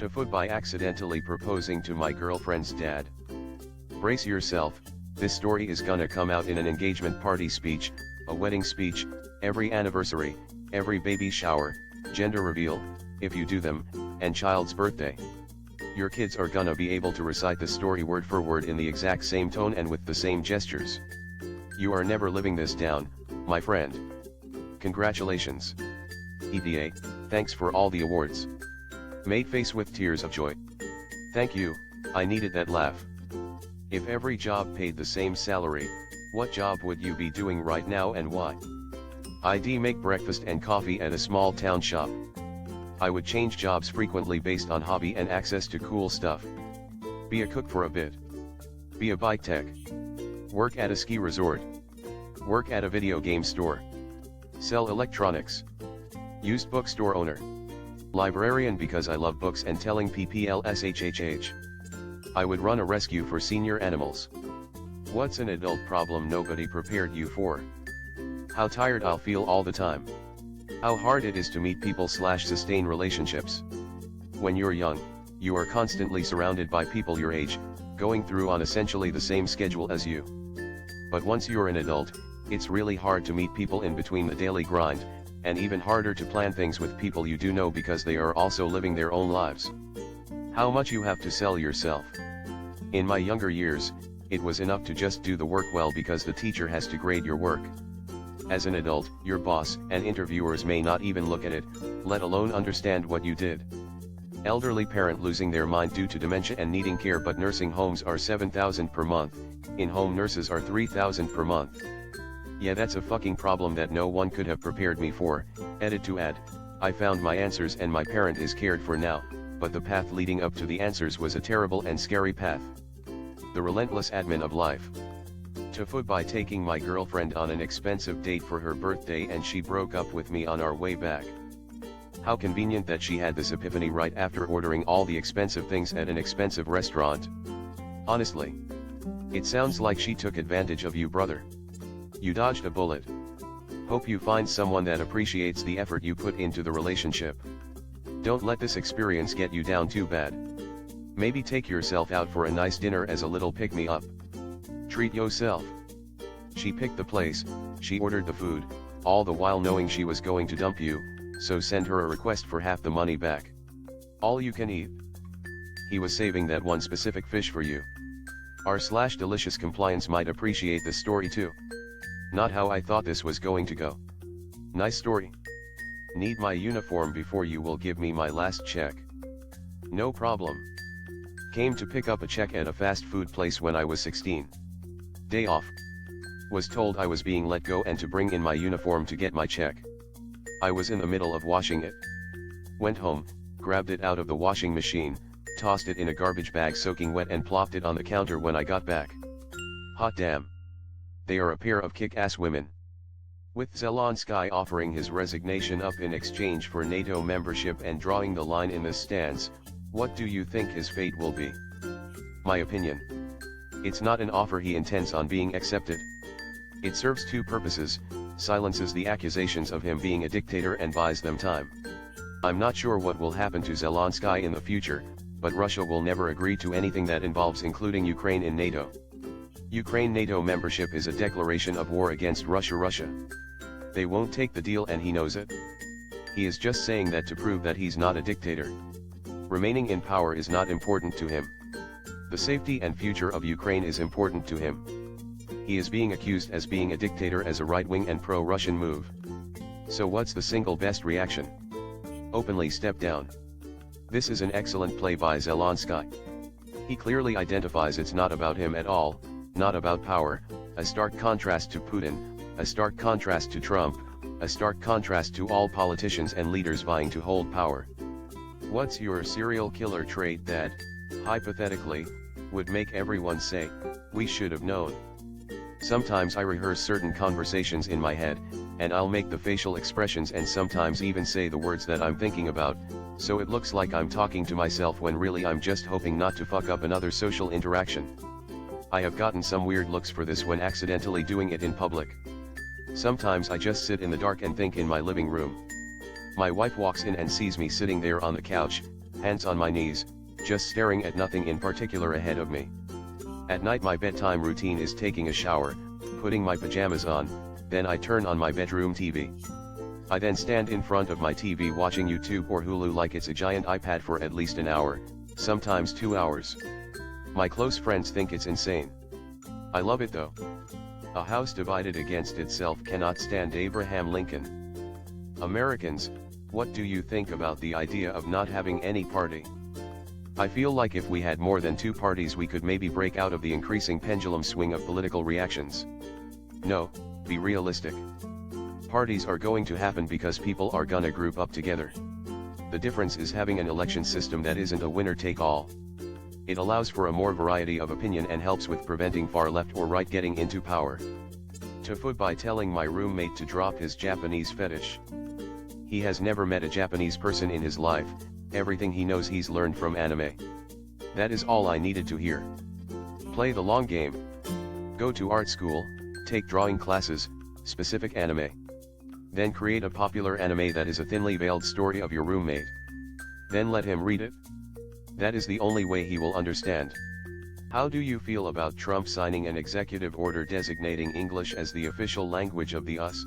tifu by accidentally proposing to my girlfriend's dad. Brace yourself, this story is gonna come out in an engagement party speech, a wedding speech, every anniversary, every baby shower, gender reveal, if you do them, and child's birthday. Your kids are gonna be able to recite the story word for word in the exact same tone and with the same gestures. You are never living this down, my friend. Congratulations. EDA, thanks for all the awards. Mate face with tears of joy. Thank you, I needed that laugh. If every job paid the same salary, what job would you be doing right now and why? I'd make breakfast and coffee at a small town shop. I would change jobs frequently based on hobby and access to cool stuff. Be a cook for a bit. Be a bike tech. Work at a ski resort. Work at a video game store. Sell electronics. Used bookstore owner. Librarian because I love books and telling PPLSHHH. I would run a rescue for senior animals. What's an adult problem nobody prepared you for? How tired I'll feel all the time. How hard it is to meet people/sustain relationships. When you're young, you are constantly surrounded by people your age, going through on essentially the same schedule as you. But once you're an adult, it's really hard to meet people in between the daily grind, and even harder to plan things with people you do know because they are also living their own lives. How much you have to sell yourself. In my younger years, it was enough to just do the work well because the teacher has to grade your work. As an adult, your boss and interviewers may not even look at it, let alone understand what you did. Elderly parent losing their mind due to dementia and needing care, but nursing homes are $7,000 per month, in-home nurses are $3,000 per month. Yeah, that's a fucking problem that no one could have prepared me for. Edit to add, I found my answers and my parent is cared for now, but the path leading up to the answers was a terrible and scary path. The relentless admin of life. Tifu by taking my girlfriend on an expensive date for her birthday and she broke up with me on our way back. How convenient that she had this epiphany right after ordering all the expensive things at an expensive restaurant. Honestly. It sounds like she took advantage of you, brother. You dodged a bullet. Hope you find someone that appreciates the effort you put into the relationship. Don't let this experience get you down too bad. Maybe take yourself out for a nice dinner as a little pick-me-up. Treat yourself. She picked the place, she ordered the food, all the while knowing she was going to dump you, so send her a request for half the money back. All you can eat. He was saving that one specific fish for you. R/delicious compliance might appreciate this story too. Not how I thought this was going to go. Nice story. Need my uniform before you will give me my last check. No problem. Came to pick up a check at a fast food place when I was 16. Day off. Was told I was being let go and to bring in my uniform to get my check. I was in the middle of washing it. Went home, grabbed it out of the washing machine, tossed it in a garbage bag soaking wet and plopped it on the counter when I got back. Hot damn. They are a pair of kick-ass women. With Zelensky offering his resignation up in exchange for NATO membership and drawing the line in the stance, what do you think his fate will be? My opinion. It's not an offer he intends on being accepted. It serves two purposes, silences the accusations of him being a dictator and buys them time. I'm not sure what will happen to Zelensky in the future, but Russia will never agree to anything that involves including Ukraine in NATO. Ukraine NATO membership is a declaration of war against Russia. They won't take the deal and he knows it. He is just saying that to prove that he's not a dictator. Remaining in power is not important to him. The safety and future of Ukraine is important to him. He is being accused as being a dictator as a right-wing and pro-Russian move. So what's the single best reaction? Openly step down. This is an excellent play by Zelensky. He clearly identifies it's not about him at all, not about power, a stark contrast to Putin, a stark contrast to Trump, a stark contrast to all politicians and leaders vying to hold power. What's your serial killer trait that, hypothetically, would make everyone say, we should have known? Sometimes I rehearse certain conversations in my head, and I'll make the facial expressions and sometimes even say the words that I'm thinking about, so it looks like I'm talking to myself when really I'm just hoping not to fuck up another social interaction. I have gotten some weird looks for this when accidentally doing it in public. Sometimes I just sit in the dark and think in my living room. My wife walks in and sees me sitting there on the couch, hands on my knees, just staring at nothing in particular ahead of me. At night my bedtime routine is taking a shower, putting my pajamas on, then I turn on my bedroom TV. I then stand in front of my TV watching YouTube or Hulu like it's a giant iPad for at least an hour, sometimes 2 hours. My close friends think it's insane. I love it though. A house divided against itself cannot stand Abraham Lincoln. Americans, what do you think about the idea of not having any party? I feel like if we had more than 2 parties we could maybe break out of the increasing pendulum swing of political reactions. No, be realistic. Parties are going to happen because people are gonna group up together. The difference is having an election system that isn't a winner-take-all. It allows for a more variety of opinion and helps with preventing far left or right getting into power. Tifu by telling my roommate to drop his Japanese fetish. He has never met a Japanese person in his life, everything he knows he's learned from anime. That is all I needed to hear. Play the long game. Go to art school, take drawing classes, specific anime. Then create a popular anime that is a thinly veiled story of your roommate. Then let him read it. That is the only way he will understand. How do you feel about Trump signing an executive order designating English as the official language of the US?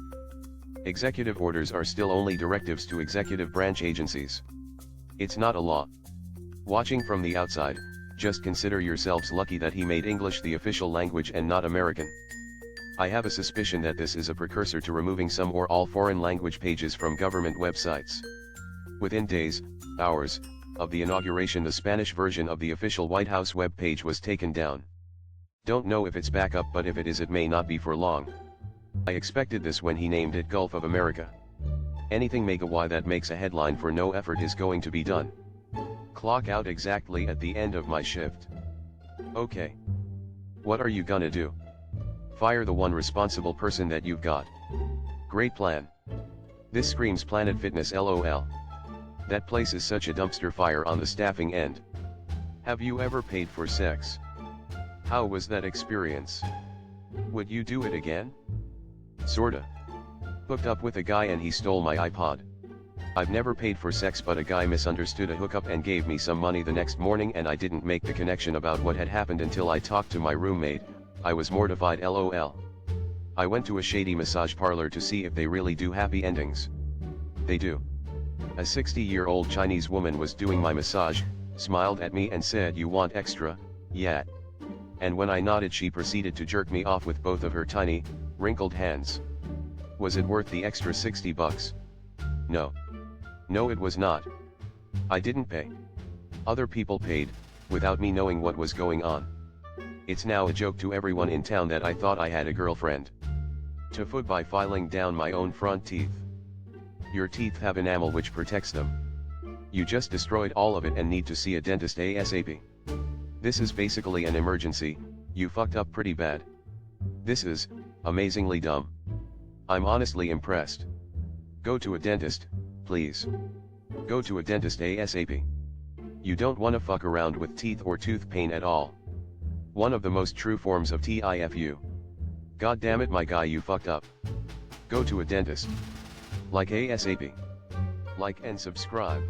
Executive orders are still only directives to executive branch agencies. It's not a law. Watching from the outside, just consider yourselves lucky that he made English the official language and not American. I have a suspicion that this is a precursor to removing some or all foreign language pages from government websites. Within days, hours, of the inauguration the Spanish version of the official White House web page was taken down. Don't know if it's back up, but if it is it may not be for long. I expected this when he named it Gulf of America. Anything mega-Y that makes a headline for no effort is going to be done. Clock out exactly at the end of my shift. Okay. What are you gonna do? Fire the one responsible person that you've got. Great plan. This screams Planet Fitness LOL. That place is such a dumpster fire on the staffing end. Have you ever paid for sex? How was that experience? Would you do it again? Sorta. Hooked up with a guy and he stole my iPod. I've never paid for sex, but a guy misunderstood a hookup and gave me some money the next morning, and I didn't make the connection about what had happened until I talked to my roommate. I was mortified LOL. I went to a shady massage parlor to see if they really do happy endings. They do. A 60-year-old Chinese woman was doing my massage, smiled at me and said, "You want extra, yeah?" And when I nodded she proceeded to jerk me off with both of her tiny, wrinkled hands. Was it worth the extra $60? No. No, it was not. I didn't pay. Other people paid, without me knowing what was going on. It's now a joke to everyone in town that I thought I had a girlfriend. Tifu by filing down my own front teeth. Your teeth have enamel which protects them. You just destroyed all of it and need to see a dentist ASAP. This is basically an emergency, you fucked up pretty bad. This is, amazingly dumb. I'm honestly impressed. Go to a dentist, please. Go to a dentist ASAP. You don't wanna fuck around with teeth or tooth pain at all. One of the most true forms of TIFU. God damn it my guy, you fucked up. Go to a dentist. Like ASAP. Like and subscribe.